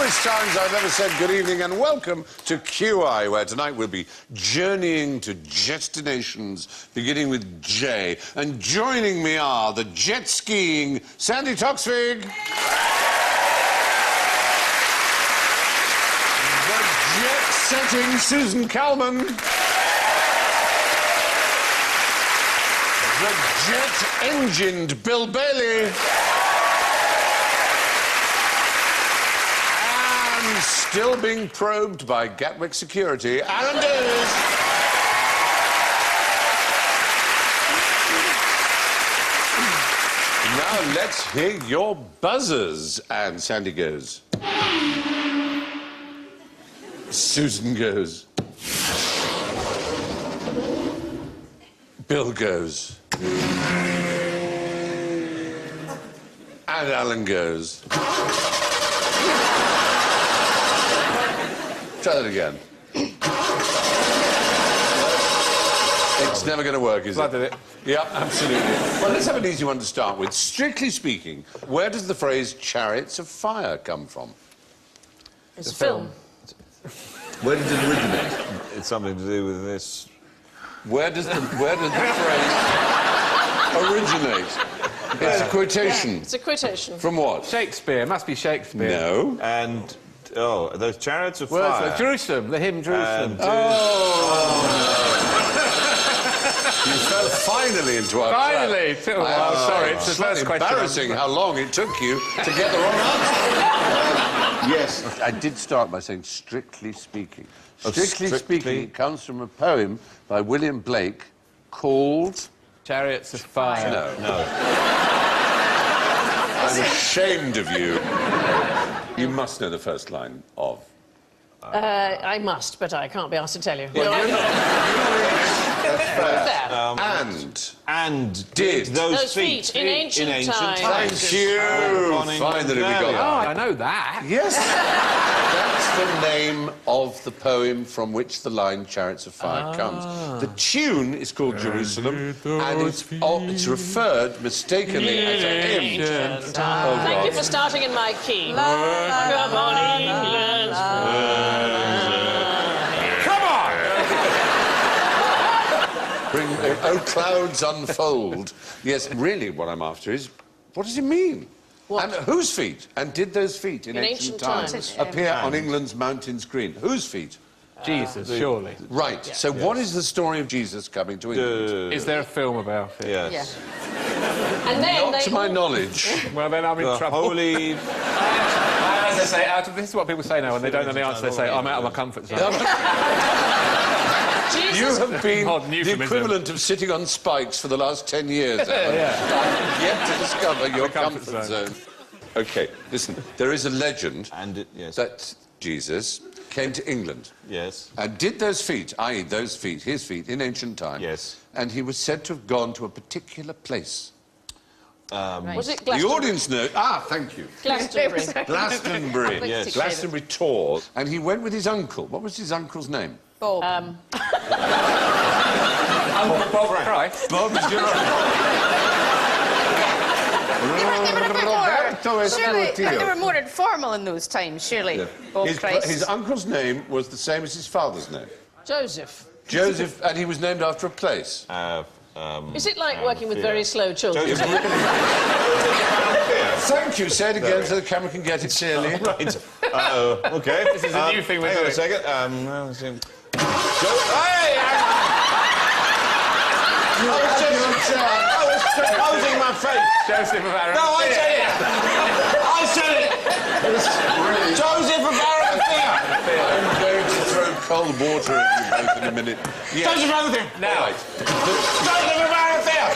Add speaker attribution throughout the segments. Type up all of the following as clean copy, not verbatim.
Speaker 1: English Times I've ever said good evening and welcome to QI, where tonight we'll be journeying to destinations beginning with J. And joining me are the jet skiing Sandy Toksvig, the jet setting Susan Calman, the jet engined Bill Bailey, still being probed by Gatwick security, Alan Davis. Now let's hear your buzzers. And Sandy goes. Susan goes. Bill goes. And Alan goes. Try that again. It's never going to work, is it?
Speaker 2: Did it?
Speaker 1: Yeah, absolutely. Well, let's have an easy one to start with. Strictly speaking, where does the phrase chariots of fire come from?
Speaker 3: It's a film.
Speaker 1: Where did it originate?
Speaker 2: It's something to do with this.
Speaker 1: Where does the phrase originate? It's a quotation.
Speaker 3: Yeah, it's a quotation.
Speaker 1: From what?
Speaker 2: Shakespeare. Must be Shakespeare.
Speaker 1: No.
Speaker 2: And... oh, those chariots of
Speaker 1: Where's
Speaker 2: fire.
Speaker 1: Jerusalem, the hymn Jerusalem.
Speaker 2: And,
Speaker 1: You fell finally into our
Speaker 2: finally!
Speaker 1: trap.
Speaker 2: Oh, sorry, it's the
Speaker 1: slightly
Speaker 2: first question.
Speaker 1: embarrassing how long it took you to get the wrong answer. Yes, I did start by saying strictly speaking. Strictly speaking comes from a poem by William Blake called...
Speaker 2: Chariots of Fire.
Speaker 1: No. I'm ashamed of you. You must know the first line of...
Speaker 3: I must, but I can't be asked to tell you.
Speaker 1: Well, you're not...
Speaker 3: There.
Speaker 1: And did
Speaker 3: those feet in ancient times.
Speaker 1: Thank you. Finally we got that.
Speaker 2: Oh, I know that.
Speaker 1: Yes. That's the name of the poem from which the line Chariots of Fire comes. The tune is called Jerusalem, and it's referred mistakenly as a hymn.
Speaker 3: Thank you for starting in my key. Come on, England.
Speaker 1: Come on! Bring, oh, clouds unfold. Yes, really what I'm after is, what does it mean?
Speaker 3: What?
Speaker 1: And whose feet? And did those feet in ancient times appear on England's mountains green? Whose feet?
Speaker 2: Jesus, surely.
Speaker 1: Right. Yeah. So what is the story of Jesus coming to England?
Speaker 2: Is there a film about it?
Speaker 4: Yes.
Speaker 3: Yeah. And then
Speaker 1: Not to my knowledge.
Speaker 2: Well, then I'm in trouble.
Speaker 4: Holy...
Speaker 2: As they say, this is what people say now when they don't know the answer. They say, I'm out of my comfort zone.
Speaker 1: You have been the equivalent of sitting on spikes for the last 10 years.
Speaker 2: Yeah.
Speaker 1: Yet to discover your comfort zone. OK, listen, there is a legend that Jesus came to England.
Speaker 4: Yes.
Speaker 1: And did those feet, i.e. those feet, his feet, in ancient times.
Speaker 4: Yes.
Speaker 1: And he was said to have gone to a particular place.
Speaker 3: Was it
Speaker 1: The audience knows... Ah, thank you.
Speaker 3: Glastonbury.
Speaker 1: Glastonbury.
Speaker 4: Yes.
Speaker 1: Glastonbury tour. And he went with his uncle. What was his uncle's name?
Speaker 3: Bob.
Speaker 2: Uncle Bob Christ.
Speaker 1: Bob
Speaker 5: Surely, they were more informal in those times, surely.
Speaker 1: Yeah.
Speaker 5: Bob Christ.
Speaker 1: His uncle's name was the same as his father's name.
Speaker 3: Joseph.
Speaker 1: Joseph, and he was named after a place.
Speaker 3: Is it like working with very slow children?
Speaker 1: Thank you. Say it again so the camera can get it clearly.
Speaker 4: Right. OK.
Speaker 2: This is a new thing we're doing.
Speaker 4: Hang on a second. I was closing my face.
Speaker 2: Joseph of Arimathea.
Speaker 4: No, I said it. I said it. Joseph of Arimathea.
Speaker 1: I'm going to throw cold water at you both in a minute.
Speaker 4: Joseph of Arimathea.
Speaker 2: Now.
Speaker 4: Joseph of Arimathea.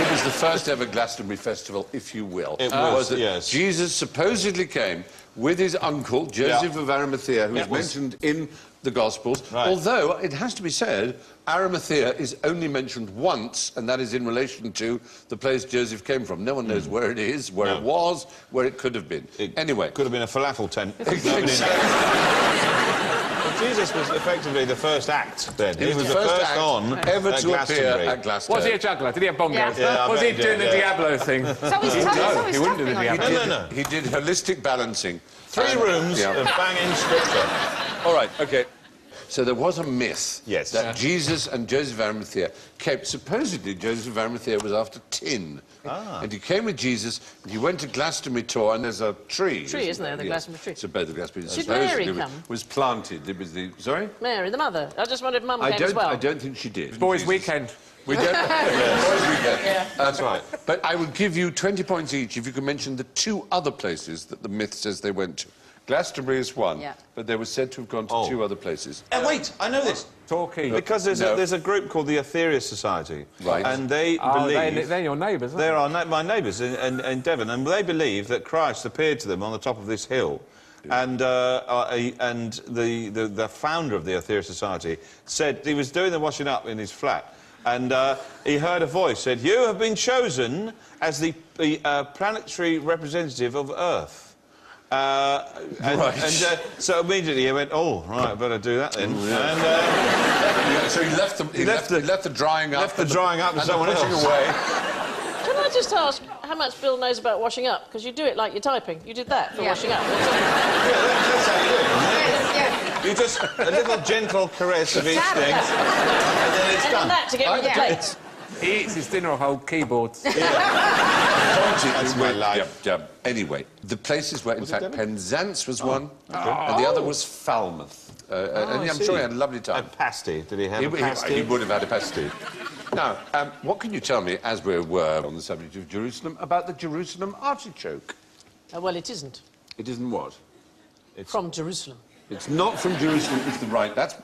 Speaker 1: It was the first ever Glastonbury festival, if you will.
Speaker 4: It was,
Speaker 1: that
Speaker 4: yes.
Speaker 1: Jesus supposedly came with his uncle, Joseph of Arimathea, who is mentioned in the Gospels. Right. Although, it has to be said, Arimathea is only mentioned once, and that is in relation to the place Joseph came from. No one knows where it is, where it was, where it could have been. Anyway.
Speaker 4: Could have been a falafel tent.
Speaker 1: Exactly.
Speaker 4: Jesus was effectively the first act then.
Speaker 1: He was the first act
Speaker 4: on
Speaker 1: ever
Speaker 4: at
Speaker 1: to appear
Speaker 4: Glastonbury.
Speaker 1: at Glastonbury.
Speaker 2: Was he a juggler? Did he have bongos?
Speaker 5: Yeah.
Speaker 2: Was
Speaker 4: I
Speaker 2: he
Speaker 4: bet he
Speaker 2: doing
Speaker 4: did,
Speaker 2: the
Speaker 4: yeah.
Speaker 2: Diablo thing?
Speaker 5: So he's
Speaker 2: he wouldn't do the Diablo.
Speaker 1: He did holistic balancing.
Speaker 4: 3 rooms of banging scripture.
Speaker 1: All right, OK. So there was a myth
Speaker 4: Yes.
Speaker 1: that Jesus and Joseph of Arimathea came... Supposedly, Joseph of Arimathea was after tin. And he came with Jesus, and he went to Glastonbury tour, and there's a tree.
Speaker 5: Isn't there, the Glastonbury tree?
Speaker 1: So both the Glastonbury
Speaker 5: Should Mary
Speaker 1: supposedly
Speaker 5: come?
Speaker 1: was planted. It was the... Sorry?
Speaker 5: Mary, the mother. I just wondered if Mum came as well.
Speaker 1: I don't think she did.
Speaker 2: Boys' weekend.
Speaker 1: We don't... Boys' weekend.
Speaker 5: Yeah.
Speaker 4: That's right.
Speaker 1: But I would give you 20 points each if you could mention the 2 other places that the myth says they went to. Glastonbury is one, but they were said to have gone to 2 other places.
Speaker 4: Wait, I know this.
Speaker 2: Torquay.
Speaker 4: Because there's a group called the Aetherius Society.
Speaker 1: Right.
Speaker 4: And they believe...
Speaker 2: They're your neighbours, aren't
Speaker 4: They
Speaker 2: they?
Speaker 4: are my neighbours in Devon, and they believe that Christ appeared to them on the top of this hill. And the founder of the Aetherius Society said he was doing the washing up in his flat, and he heard a voice said, "You have been chosen as the planetary representative of Earth." So immediately he went, "Oh, right, better do that then." And,
Speaker 1: so he left the drying up.
Speaker 4: left the drying up to
Speaker 1: and
Speaker 4: someone
Speaker 1: the
Speaker 4: else.
Speaker 1: pushing away.
Speaker 5: Can I just ask how much Bill knows about washing up? Because you do it like you're typing. You did that for washing up.
Speaker 4: That's how you do it. You just a little gentle caress of each thing, and then it's
Speaker 5: And
Speaker 4: done.
Speaker 5: that to get rid of the plates.
Speaker 2: He eats his dinner off old keyboards.
Speaker 1: That's
Speaker 4: my life.
Speaker 1: Anyway, the places were, in fact, Penzance was one, and the other was Falmouth. And I'm sure he had a lovely time.
Speaker 4: A pasty. Did he have a pasty?
Speaker 1: He would have had a pasty. Now, what can you tell me, as we were on the subject of Jerusalem, about the Jerusalem artichoke?
Speaker 5: Well, it isn't.
Speaker 1: It isn't what?
Speaker 5: From Jerusalem.
Speaker 1: It's not from Jerusalem, it's the right. That's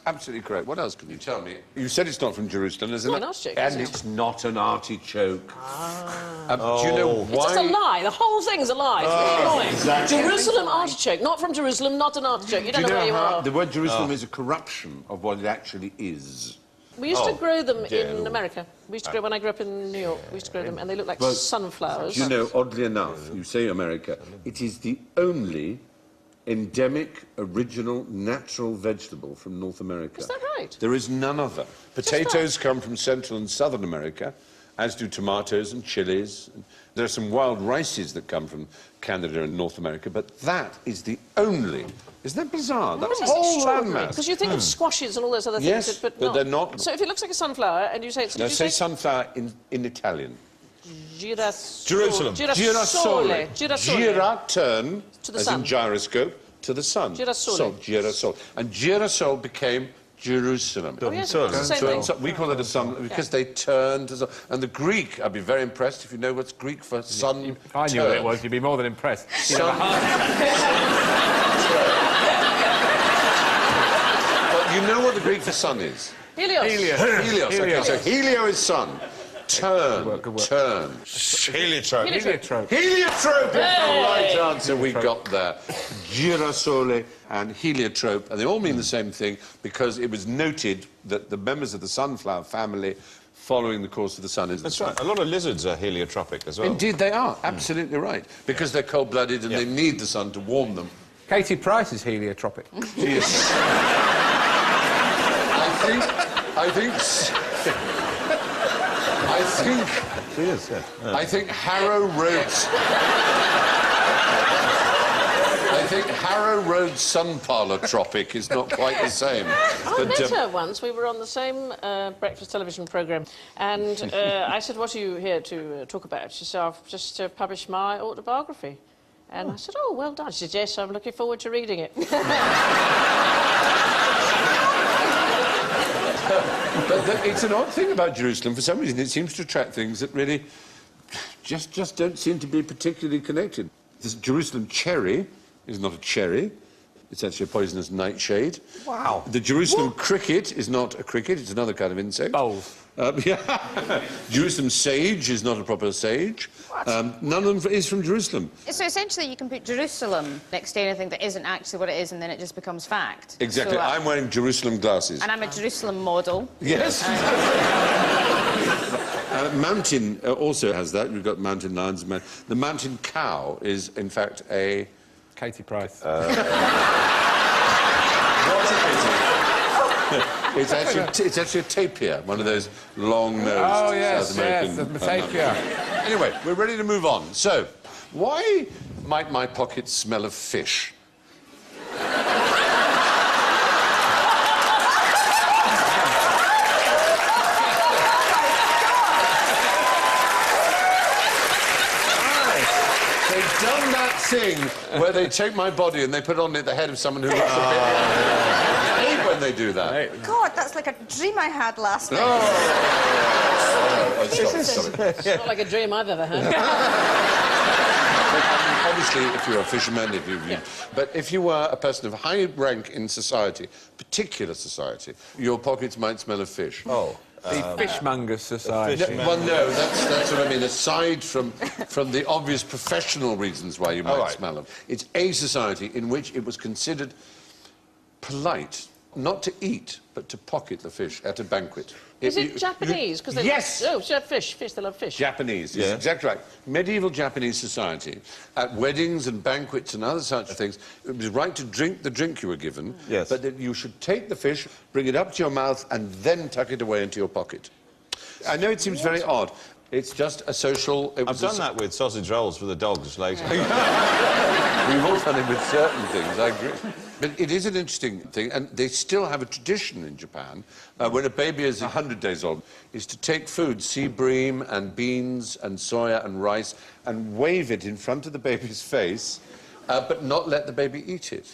Speaker 1: absolutely correct. What else can you tell me? You said it's not from Jerusalem, isn't
Speaker 5: It's
Speaker 1: it?
Speaker 5: not an artichoke,
Speaker 1: And
Speaker 5: is it?
Speaker 1: it's not an artichoke. Do you know why?
Speaker 5: It's just a lie. The whole thing's a lie. It's really annoying.
Speaker 1: exactly.
Speaker 5: Jerusalem artichoke. Not from Jerusalem, not an artichoke. You don't
Speaker 1: Do
Speaker 5: know where you are.
Speaker 1: the word Jerusalem is a corruption of what it actually is?
Speaker 5: We used to grow them in America. We used to grow, when I grew up in New York, we used to grow them, and they look like sunflowers.
Speaker 1: You know, oddly enough, you say America, it is the only endemic, original, natural vegetable from North America.
Speaker 5: Is that right?
Speaker 1: There is none other. Potatoes come from Central and Southern America, as do tomatoes and chilies. There are some wild rices that come from Canada and North America, but that is the only... Isn't that bizarre? That whole landmass.
Speaker 5: Because you think of squashes and all those other things,
Speaker 1: Yes,
Speaker 5: but
Speaker 1: but they're not.
Speaker 5: So if it looks like a sunflower, and you say it's...
Speaker 1: Now, say sunflower in Italian.
Speaker 4: Jerusalem.
Speaker 5: Girasole.
Speaker 1: Gira, turn,
Speaker 5: To the
Speaker 1: as
Speaker 5: sun.
Speaker 1: in gyroscope, to the sun.
Speaker 5: Girasole.
Speaker 1: So, girasole. And girasole became Jerusalem.
Speaker 5: Oh, yes, it's the same thing.
Speaker 1: So we call it a sun because they turned to sun. And the Greek, I'd be very impressed if you know what's Greek for sun.
Speaker 2: If I knew what it was, you'd be more than impressed.
Speaker 1: Sun. But you know what the Greek for sun is?
Speaker 5: Helios.
Speaker 1: Helios. Okay, so helio is sun. Turn.
Speaker 2: Good work.
Speaker 1: Turn.
Speaker 4: Heliotrope.
Speaker 2: Heliotrope.
Speaker 1: Heliotrope is the right answer we got there. Girasole and heliotrope, and they all mean the same thing because it was noted that the members of the sunflower family following the course of the sun is
Speaker 4: That's right. A lot of lizards are heliotropic as well.
Speaker 1: Indeed, they are. Absolutely right. Because they're cold-blooded and they need the sun to warm them.
Speaker 2: Katie Price is heliotropic.
Speaker 1: She is...
Speaker 4: She is, yeah.
Speaker 1: I think Harrow Road's... I think Harrow Road sun parlour tropic is not quite the same.
Speaker 5: I met her once. We were on the same breakfast television programme, and I said, "What are you here to talk about?" She said, "I've just published my autobiography." And I said, "Oh, well done." She said, "Yes, I'm looking forward to reading it."
Speaker 1: But it's an odd thing about Jerusalem. For some reason, it seems to attract things that really just don't seem to be particularly connected. This Jerusalem cherry is not a cherry. It's actually a poisonous nightshade.
Speaker 2: Wow.
Speaker 1: The Jerusalem cricket is not a cricket. It's another kind of insect.
Speaker 2: Bowls.
Speaker 1: Yeah. Jerusalem sage is not a proper sage. None of them is from Jerusalem.
Speaker 6: So essentially you can put Jerusalem next to anything that isn't actually what it is and then it just becomes fact.
Speaker 1: Exactly.
Speaker 6: So,
Speaker 1: I'm wearing Jerusalem glasses.
Speaker 6: and I'm a Jerusalem model.
Speaker 1: Yes. Mountain also has that. We've got mountain lions. The mountain cow is, in fact, a...
Speaker 2: Katie Price.
Speaker 1: What a pity. It's actually a tapir, one of those long-nosed South American...
Speaker 2: the tapir.
Speaker 1: Anyway, we're ready to move on. So, why might my pockets smell of fish? They've done that thing where they take my body and they put on it the head of someone who looks a bit... I hate when they do that.
Speaker 7: God, that's like a dream I had last night.
Speaker 1: Stop it.
Speaker 5: It's not like a dream I've ever had.
Speaker 1: Obviously, if you're a fisherman, but if you were a person of high rank in society, particular society, your pockets might smell of fish.
Speaker 2: Oh. The Fishmongers Society.
Speaker 1: Well, no, that's what I mean. Aside from the obvious professional reasons why you might smell them, it's a society in which it was considered polite not to eat, but to pocket the fish at a banquet.
Speaker 5: Is it Japanese? Because
Speaker 1: yes!
Speaker 5: Oh, fish, they love fish.
Speaker 1: Japanese, yes, exactly right. Medieval Japanese society, at weddings and banquets and other such things, it was right to drink the drink you were given, but that you should take the fish, bring it up to your mouth, and then tuck it away into your pocket. I know it seems very odd. It's just a social...
Speaker 4: I've done that with sausage rolls for the dogs later.
Speaker 1: We've all done it with certain things, I agree. But it is an interesting thing, and they still have a tradition in Japan, when a baby is 100 days old, is to take food, sea bream and beans and soya and rice, and wave it in front of the baby's face, but not let the baby eat it.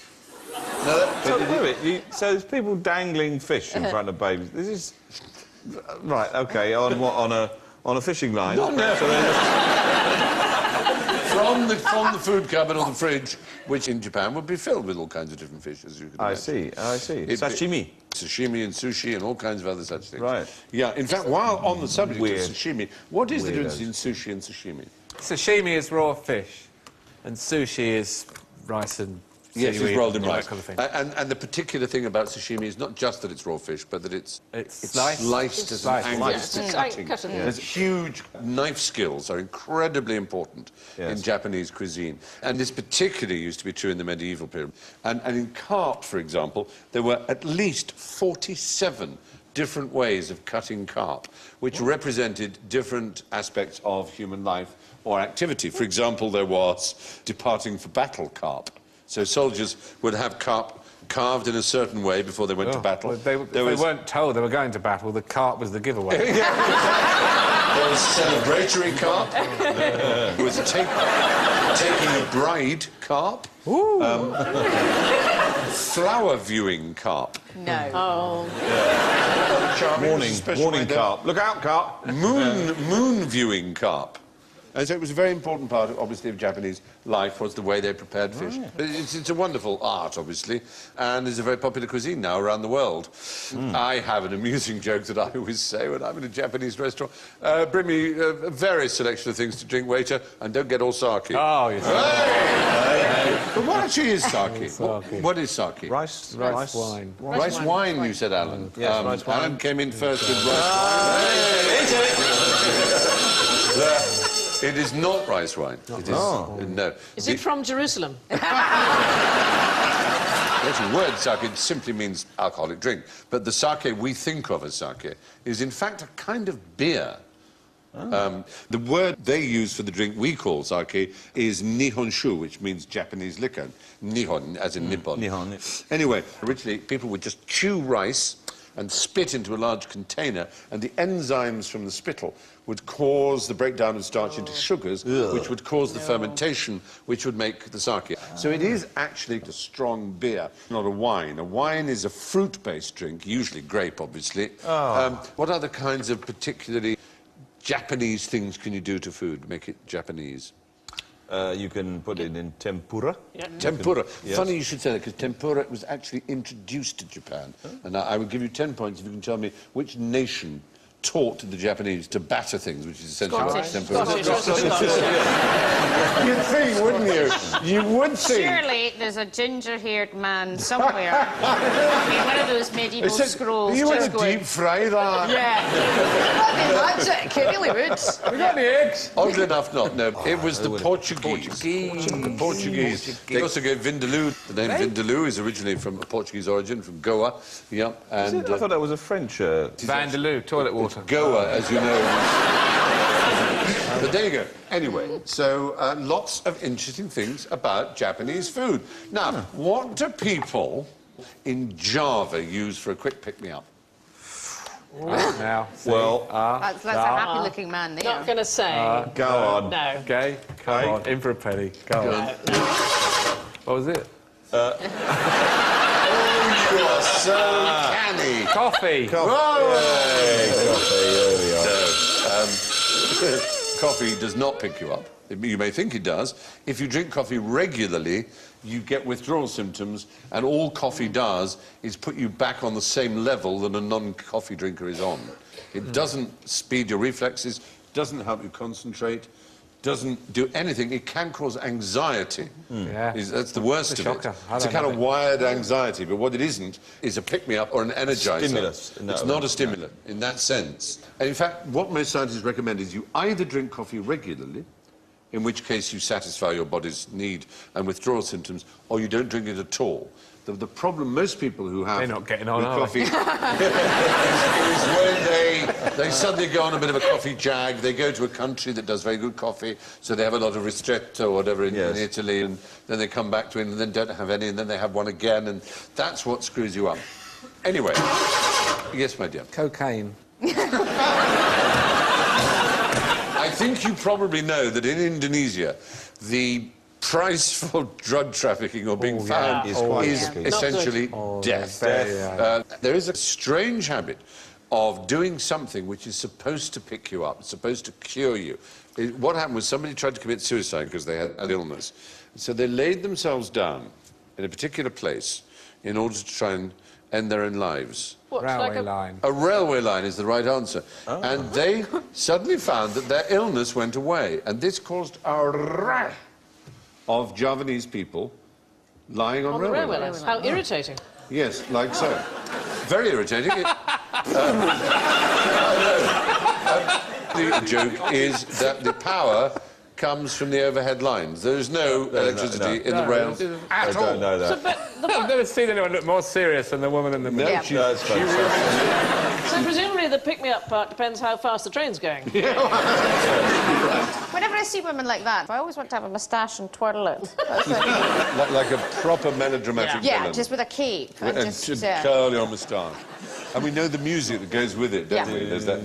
Speaker 4: So there's people dangling fish in front of babies. This is... Right, OK, on what, on a fishing line?
Speaker 1: Not from the food cupboard or the fridge, which in Japan would be filled with all kinds of different fish, as you can imagine.
Speaker 4: I see. Sashimi.
Speaker 1: Sashimi and sushi and all kinds of other such things.
Speaker 4: Right.
Speaker 1: Yeah, in fact, while on the subject of sashimi, what is the difference between sushi and sashimi?
Speaker 2: Sashimi is raw fish, and sushi is rice and
Speaker 1: yes, it's rolled in rice.
Speaker 2: Kind of thing.
Speaker 1: And the particular thing about sashimi is not just that it's raw fish, but that it's sliced as an angle. There's huge knife skills are incredibly important in Japanese cuisine. And this particularly used to be true in the medieval period. And in carp, for example, there were at least 47 different ways of cutting carp, which represented different aspects of human life or activity. For example, there was departing for battle carp. So soldiers would have carp carved in a certain way before they went to battle.
Speaker 2: Well, they weren't told they were going to battle. The carp was the giveaway.
Speaker 1: There was celebratory carp. There was taking a bride carp. Flower viewing carp.
Speaker 7: No.
Speaker 5: Oh.
Speaker 4: Warning carp. Look out, carp.
Speaker 1: Moon viewing carp. And so it was a very important part, obviously, of Japanese life, was the way they prepared fish. It's a wonderful art, obviously, and is a very popular cuisine now around the world. I have an amusing joke that I always say when I'm in a Japanese restaurant. Bring me a various selection of things to drink, waiter, and don't get all sake.
Speaker 2: Oh, yes.
Speaker 1: But what actually is sake? What is sake?
Speaker 4: Rice
Speaker 2: wine.
Speaker 1: Rice wine, you said, Alan.
Speaker 4: Yes, rice wine.
Speaker 1: Alan came in first with rice wine. It is not rice wine. It is, no.
Speaker 5: Is it from Jerusalem?
Speaker 1: The actual word sake simply means alcoholic drink, but the sake we think of as sake is in fact a kind of beer. The word they use for the drink we call sake is nihonshu, which means Japanese liquor. Nihon, as in Nippon.
Speaker 4: Nihon.
Speaker 1: Anyway, originally people would just chew rice and spit into a large container, and the enzymes from the spittle would cause the breakdown of starch into sugars, which would cause the fermentation, which would make the sake. So it is actually a strong beer, not a wine. A wine is a fruit-based drink, usually grape, obviously. What other kinds of particularly Japanese things can you do to food, make it Japanese?
Speaker 4: You can put it in tempura.
Speaker 5: Yeah.
Speaker 1: Tempura. Funny you should say that, because tempura was actually introduced to Japan. And I would give you 10 points if you can tell me which nation taught the Japanese to batter things, which is essentially
Speaker 5: Scottish.
Speaker 1: temporary.
Speaker 5: Scottish.
Speaker 1: You'd think, wouldn't you? You would think.
Speaker 6: Surely there's a ginger-haired man somewhere in one of those medieval scrolls.
Speaker 1: You
Speaker 6: just
Speaker 1: would
Speaker 6: going,
Speaker 1: deep fry that.
Speaker 6: yeah. That'd be magic, it really would.
Speaker 2: We got any eggs?
Speaker 1: Oddly enough, not. No, it was the Portuguese. The Portuguese. They also gave Vindaloo. The name Vindaloo is originally from a Portuguese origin, from Goa. Yeah, and
Speaker 4: I thought that was a French...
Speaker 2: Vandaloo, toilet water.
Speaker 1: Goa, as you know. But there you go. Anyway, so lots of interesting things about Japanese food. Now, what do people in Java use for a quick pick-me-up?
Speaker 2: Now,
Speaker 4: Well,
Speaker 6: That's a happy-looking man there.
Speaker 5: Not going to say.
Speaker 4: go on.
Speaker 5: No.
Speaker 2: okay, come on, in for a penny. Go on. What was it?
Speaker 1: You are so canny.
Speaker 2: Coffee.
Speaker 1: Coffee does not pick you up. You may think it does. If you drink coffee regularly, you get withdrawal symptoms, and all coffee does is put you back on the same level that a non-coffee drinker is on. It doesn't speed your reflexes, doesn't help you concentrate, doesn't do anything. It can cause anxiety.
Speaker 2: Yeah.
Speaker 1: That's the worst of
Speaker 2: shocker.
Speaker 1: it.
Speaker 2: I
Speaker 1: It's a
Speaker 2: don't
Speaker 1: kind
Speaker 2: know
Speaker 1: of
Speaker 2: it.
Speaker 1: wired anxiety, but what it isn't is a pick-me-up or an energizer.
Speaker 4: Stimulus. No.
Speaker 1: It's not a stimulant in that sense. And in fact, what most scientists recommend is you either drink coffee regularly, in which case you satisfy your body's need and withdrawal symptoms, or you don't drink it at all. The problem most people who have
Speaker 2: They're not getting on,
Speaker 1: with
Speaker 2: are
Speaker 1: coffee is when they suddenly go on a bit of a coffee jag. They go to a country that does very good coffee, so they have a lot of ristretto or whatever in Italy, and then they come back to it and then don't have any, and then they have one again, and that's what screws you up. Anyway, yes, my dear.
Speaker 2: Cocaine.
Speaker 1: I think you probably know that in Indonesia, the price for drug trafficking or being found is essentially death. There is a strange habit of doing something which is supposed to pick you up, supposed to cure you. What happened was somebody tried to commit suicide because they had an illness. So they laid themselves down in a particular place in order to try and end their own lives.
Speaker 5: What,
Speaker 2: Railway line.
Speaker 1: A railway line is the right answer. And they suddenly found that their illness went away. And this caused a rash of Javanese people lying on railway lines.
Speaker 5: How irritating.
Speaker 1: Yes, like so. Very irritating. The joke is that the power comes from the overhead lines. There is no electricity in the rails at all.
Speaker 4: I don't know that.
Speaker 2: I've never seen anyone look more serious than the woman in the middle.
Speaker 1: No,
Speaker 4: That's fantastic.
Speaker 5: So presumably the pick-me-up part depends how fast the train's going.
Speaker 6: Whenever I see women like that, I always want to have a moustache and twirl it.
Speaker 1: like a proper melodramatic
Speaker 6: Yeah,
Speaker 1: villain.
Speaker 6: just with a cape. And just,
Speaker 1: curl your moustache. And we know the music that goes with it, don't we? There's that,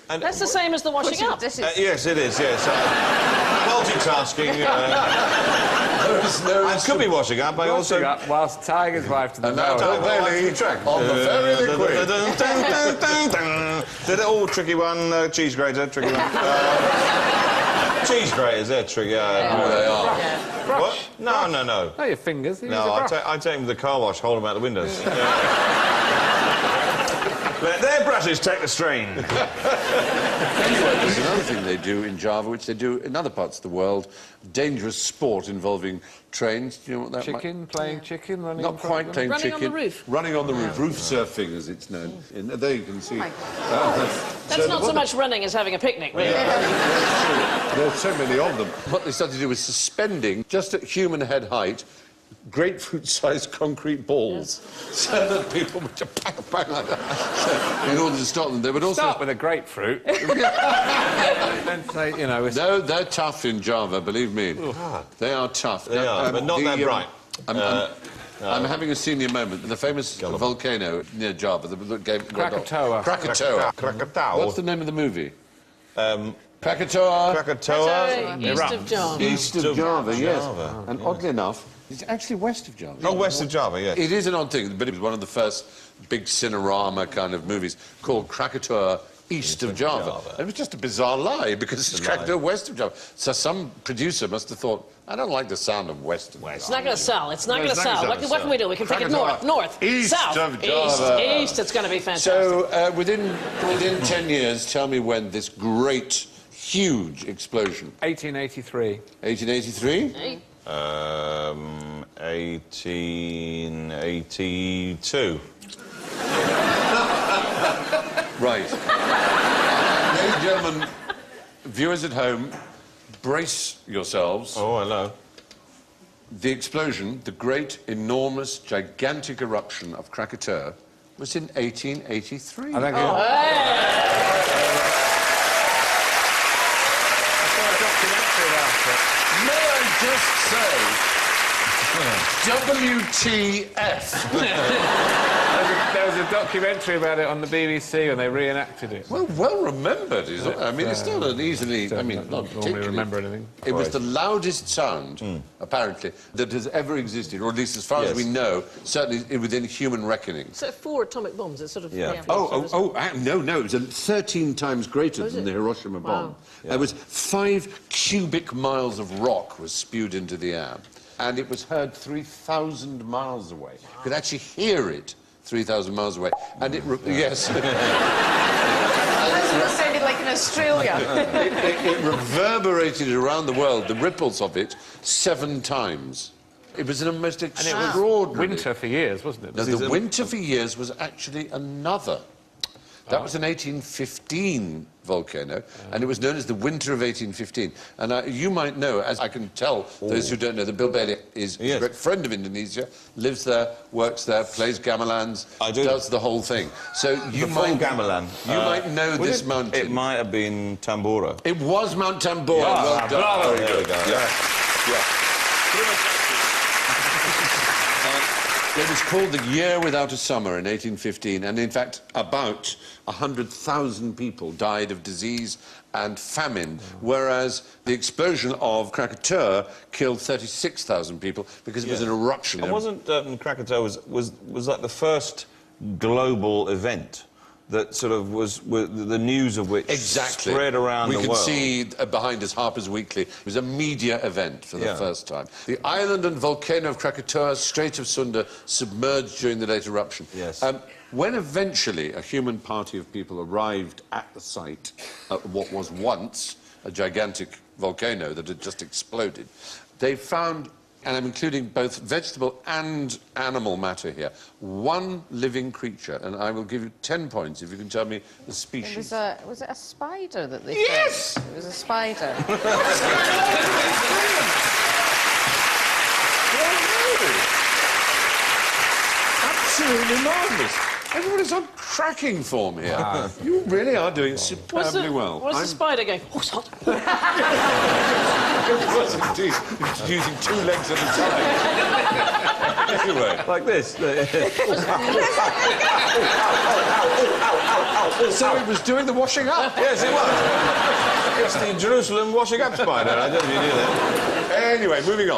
Speaker 4: And
Speaker 5: That's the same as the washing up.
Speaker 4: yes, it is, yes. Multitasking. And could be washing up, but also...
Speaker 2: Washing up whilst tying his wife to the
Speaker 1: And now
Speaker 2: railway.
Speaker 1: Tom Bailey on the very liquid.
Speaker 4: Did it all tricky one, cheese grater, tricky one. Cheese graters, they're tricky.
Speaker 1: They are.
Speaker 4: What? No.
Speaker 2: No, your fingers.
Speaker 4: No, I take them to the car wash, hold them out the windows. Let their brushes take the strain.
Speaker 1: Anyway, there's another thing they do in Java, which they do in other parts of the world, dangerous sport involving trains. Do you know what that
Speaker 2: Chicken, playing chicken, running
Speaker 1: Not
Speaker 2: in front
Speaker 1: quite
Speaker 2: of
Speaker 1: playing
Speaker 2: them.
Speaker 5: Running
Speaker 1: chicken.
Speaker 5: on the roof.
Speaker 1: Running on the roof. Roof surfing, as it's known. There you can see.
Speaker 5: That's not so much running as having a picnic, really.
Speaker 1: There are so many of them. What they started to do was suspending, just at human head height, grapefruit-sized concrete balls, so that people would just bang, bang like that. So, in order to stop them, they would also...
Speaker 2: Start with a grapefruit. Then say, you know...
Speaker 1: No, they're tough in Java, believe me. They are tough.
Speaker 4: They are, but not that bright.
Speaker 1: I'm having a senior moment. The famous volcano near Java, the game...
Speaker 2: Krakatoa.
Speaker 1: Krakatoa. What's the name of the movie? Krakatoa.
Speaker 4: Krakatoa.
Speaker 5: East of Java.
Speaker 1: East of Java, yes. And oddly enough, it's actually west of Java.
Speaker 4: Oh, west of Java, yes.
Speaker 1: It is an odd thing, but it was one of the first big cinerama kind of movies called Krakatoa east of Java. And it was just a bizarre lie, because it's Krakatoa west of Java. So some producer must have thought, I don't like the sound of west.
Speaker 3: It's not going to sell. It's not
Speaker 1: No,
Speaker 3: going to
Speaker 1: it's not
Speaker 3: sell.
Speaker 1: gonna
Speaker 3: What can we do? We can take it north,
Speaker 1: East
Speaker 3: south,
Speaker 1: of Java.
Speaker 3: east. It's going to be fantastic.
Speaker 1: So within 10 years, tell me when this great, huge explosion.
Speaker 2: 1883.
Speaker 1: 1883?
Speaker 4: 1882.
Speaker 1: Right. Ladies and gentlemen, viewers at home, brace yourselves.
Speaker 4: Oh, hello.
Speaker 1: The explosion, the great, enormous, gigantic eruption of Krakatoa, was in 1883.
Speaker 2: I think
Speaker 1: May I just say, WTF?
Speaker 2: There was a documentary about it on the BBC when they reenacted it.
Speaker 1: Well remembered, is it? I mean, it's not an easily... I mean, not
Speaker 2: normally
Speaker 1: particularly...
Speaker 2: remember anything.
Speaker 1: It was the loudest sound, apparently, that has ever existed, or at least as far as we know, certainly within human reckoning.
Speaker 3: So 4 atomic bombs. It's sort of...
Speaker 4: Yeah.
Speaker 1: No, it was 13 times greater than the Hiroshima bomb.
Speaker 3: Wow.
Speaker 1: It was 5 cubic miles of rock was spewed into the air, and it was heard 3,000 miles away. You could actually hear it 3,000 miles away, and it... Yes.
Speaker 6: It sounded like in Australia.
Speaker 1: it reverberated around the world, the ripples of it, 7 times. It was an most extraordinary...
Speaker 2: Winter for years, wasn't it?
Speaker 1: No, the winter for years was actually another. That was an 1815 volcano, and it was known as the Winter of 1815. And you might know, as I can tell those who don't know, that Bill Bailey is a great friend of Indonesia, lives there, works there, plays gamelans, does the whole thing. So you might...
Speaker 4: gamelan.
Speaker 1: You might know this mountain.
Speaker 4: It might have been Tambora.
Speaker 1: It was Mount Tambora. Well done.
Speaker 4: Bravo. There we go.
Speaker 1: Yeah. It was called the Year Without a Summer in 1815, and in fact about 100,000 people died of disease and famine, whereas the explosion of Krakatoa killed 36,000 people because it was an eruption.
Speaker 4: And wasn't Krakatoa was like the first global event that sort of was the news of which spread around the world?
Speaker 1: We can see behind us Harper's Weekly. It was a media event for the first time. The island and volcano of Krakatoa, Strait of Sunda, submerged during the late eruption.
Speaker 4: Yes.
Speaker 1: When eventually a human party of people arrived at the site of what was once a gigantic volcano that had just exploded, they found, and I'm including both vegetable and animal matter here, 1 living creature, and I will give you 10 points if you can tell me the species.
Speaker 6: Was it a spider that they
Speaker 1: Yes!
Speaker 6: found? It was a spider.
Speaker 1: Absolutely marvellous. Everybody's on cracking form here. You really are doing superbly well.
Speaker 3: What's the spider going? Oh, it's hot.
Speaker 1: It was indeed. It was using 2 legs at a time. Anyway.
Speaker 4: Like this.
Speaker 1: So it was doing the washing up.
Speaker 4: Yes, it was. It's the Jerusalem washing up spider. I don't know if you knew that.
Speaker 1: Anyway, moving on.